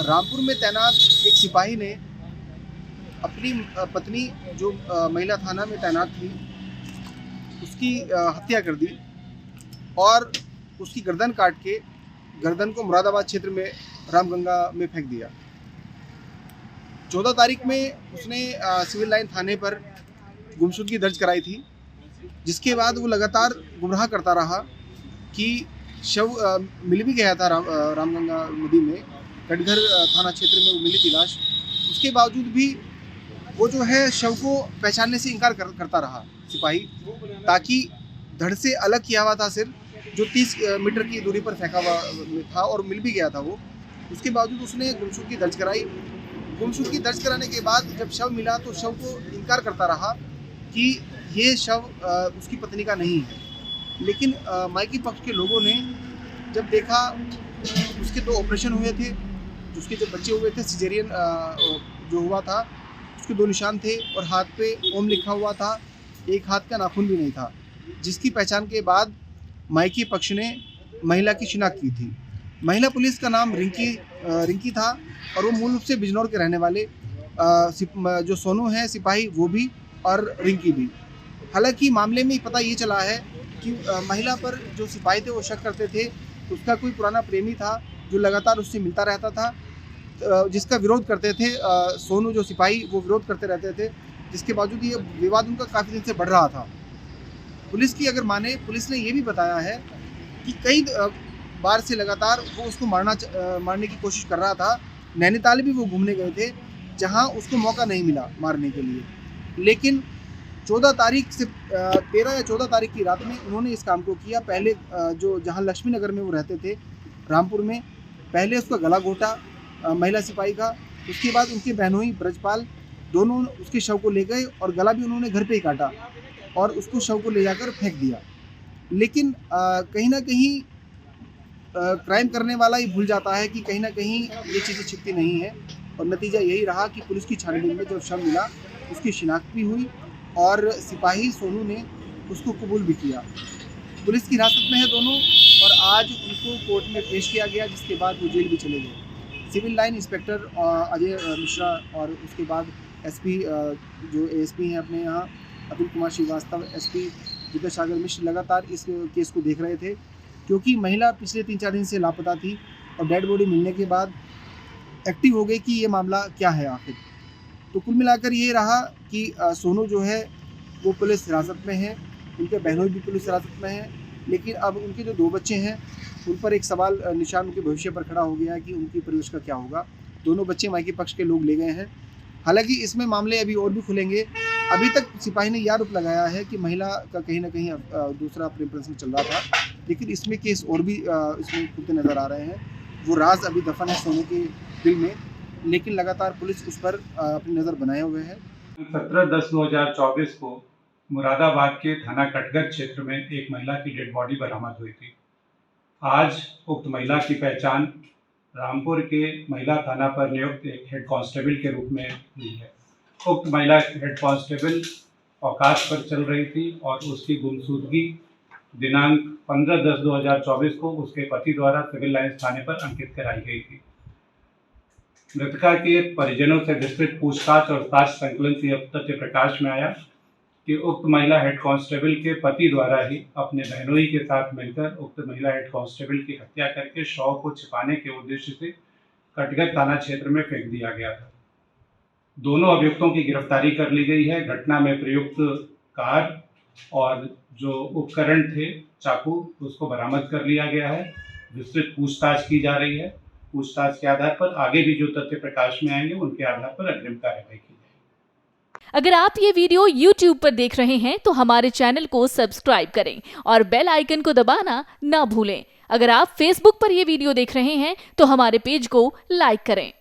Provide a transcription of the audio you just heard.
रामपुर में तैनात एक सिपाही ने अपनी पत्नी जो महिला थाना में तैनात थी उसकी हत्या कर दी और उसकी गर्दन काट के गर्दन को मुरादाबाद क्षेत्र में रामगंगा में फेंक दिया। 14 तारीख में उसने सिविल लाइन थाने पर गुमशुदगी दर्ज कराई थी, जिसके बाद वो लगातार गुमराह करता रहा कि शव मिल भी गया था रामगंगा नदी में, कटघर थाना क्षेत्र में वो मिली थी लाश। उसके बावजूद भी वो जो है शव को पहचानने से इनकार करता रहा सिपाही, ताकि धड़ से अलग किया हुआ था सिर, जो 30 मीटर की दूरी पर फेंका हुआ था और मिल भी गया था वो। उसके बावजूद उसने गुमशुदगी दर्ज कराई। गुमशुदगी दर्ज कराने के बाद जब शव मिला तो शव को इनकार करता रहा कि ये शव उसकी पत्नी का नहीं है। लेकिन मायके पक्ष के लोगों ने जब देखा, उसके 2 ऑपरेशन हुए थे, उसके जो बच्चे हुए थे सिजेरियन जो हुआ था, उसके 2 निशान थे और हाथ पे ओम लिखा हुआ था, एक हाथ का नाखून भी नहीं था, जिसकी पहचान के बाद मायके पक्ष ने महिला की शिनाख्त की थी। महिला पुलिस का नाम रिंकी था और वो मूल रूप से बिजनौर के रहने वाले जो सोनू है सिपाही वो भी और रिंकी भी। हालांकि मामले में पता ये चला है कि महिला पर जो सिपाही थे वो शक करते थे उसका कोई पुराना प्रेमी था जो लगातार उससे मिलता रहता था, जिसका विरोध करते थे सोनू जो सिपाही वो विरोध करते रहते थे, जिसके बावजूद ये विवाद उनका काफ़ी दिन से बढ़ रहा था। पुलिस की अगर माने, पुलिस ने ये भी बताया है कि कई बार से लगातार वो उसको मारने की कोशिश कर रहा था। नैनीताल भी वो घूमने गए थे जहां उसको मौका नहीं मिला मारने के लिए, लेकिन 14 तारीख से 13 या 14 तारीख की रात में उन्होंने इस काम को किया। पहले जो जहां लक्ष्मी नगर में वो रहते थे रामपुर में, पहले उसका गला घोटा महिला सिपाही का। उसके बाद उनके बहनोई ब्रजपाल दोनों उसके शव को ले गए और गला भी उन्होंने घर पे ही काटा और उसको शव को ले जाकर फेंक दिया। लेकिन कहीं ना कहीं क्राइम करने वाला ही भूल जाता है कि कहीं ना कहीं ये चीज़ें छिपती नहीं है, और नतीजा यही रहा कि पुलिस की छानबीन में जब शव मिला उसकी शिनाख्त भी हुई और सिपाही सोनू ने उसको कबूल भी किया। पुलिस की हिरासत में है दोनों और आज उनको कोर्ट में पेश किया गया, जिसके बाद वो जेल भी चले गए। Civil line inspector Ajay Mishra और उसके बाद एसपी जो एएसपी हैं अपने यहाँ अतुल कुमार श्रीवास्तव, एसपी विद्या सागर मिश्र लगातार इस केस को देख रहे थे, क्योंकि महिला पिछले 3-4 दिन से लापता थी और डेड बॉडी मिलने के बाद एक्टिव हो गई कि ये मामला क्या है आखिर। तो कुल मिलाकर ये रहा कि सोनू जो है वो पुलिस हिरासत में है, उनके बहनोई भी पुलिस हिरासत में है, लेकिन अब उनके जो 2 बच्चे हैं उन पर एक सवाल निशान उनके भविष्य पर खड़ा हो गया है कि उनकी परवरिश का क्या होगा। दोनों बच्चे मायके पक्ष के लोग ले गए हैं। हालांकि इसमें मामले अभी और भी खुलेंगे। अभी तक सिपाही ने यह आरोप लगाया है कि महिला का कहीं ना कहीं दूसरा प्रेम प्रसंग चल रहा था, लेकिन इसमें केस और भी इसमें खुलते नज़र आ रहे हैं। वो राज अभी दफन है सोनू के दिल में, लेकिन लगातार पुलिस उस पर अपनी नज़र बनाए हुए है। 17/10/2024 को मुरादाबाद के थाना कटघर क्षेत्र में एक महिला की डेड बॉडी बरामद हुई थी। आज उक्त महिला की पहचान रामपुर के महिला थाना पर नियुक्त एक हेड कांस्टेबल के रूप में हुई है। उक्त महिला हेड कांस्टेबल अवकाश पर चल रही थी और उसकी गुमशुदगी दिनांक 15/10/2024 को उसके पति द्वारा सिविल लाइन्स थाने पर अंकित कराई गई थी। मृतका के परिजनों से विस्तृत पूछताछ और साक्ष्य संकलन से यह तथ्य प्रकाश में आया कि उक्त महिला हेड कांस्टेबल के पति द्वारा ही अपने बहनोई के साथ मिलकर उक्त महिला हेड कांस्टेबल की हत्या करके शव को छिपाने के उद्देश्य से कटघर थाना क्षेत्र में फेंक दिया गया था। दोनों अभियुक्तों की गिरफ्तारी कर ली गई है। घटना में प्रयुक्त कार और जो उपकरण थे चाकू उसको बरामद कर लिया गया है। विस्तृत पूछताछ की जा रही है। पूछताछ के आधार पर आगे भी जो तथ्य प्रकाश में आएंगे उनके आधार पर अग्रिम कार्रवाई की जाएगी। अगर आप ये वीडियो YouTube पर देख रहे हैं तो हमारे चैनल को सब्सक्राइब करें और बेल आइकन को दबाना ना भूलें। अगर आप Facebook पर ये वीडियो देख रहे हैं तो हमारे पेज को लाइक करें।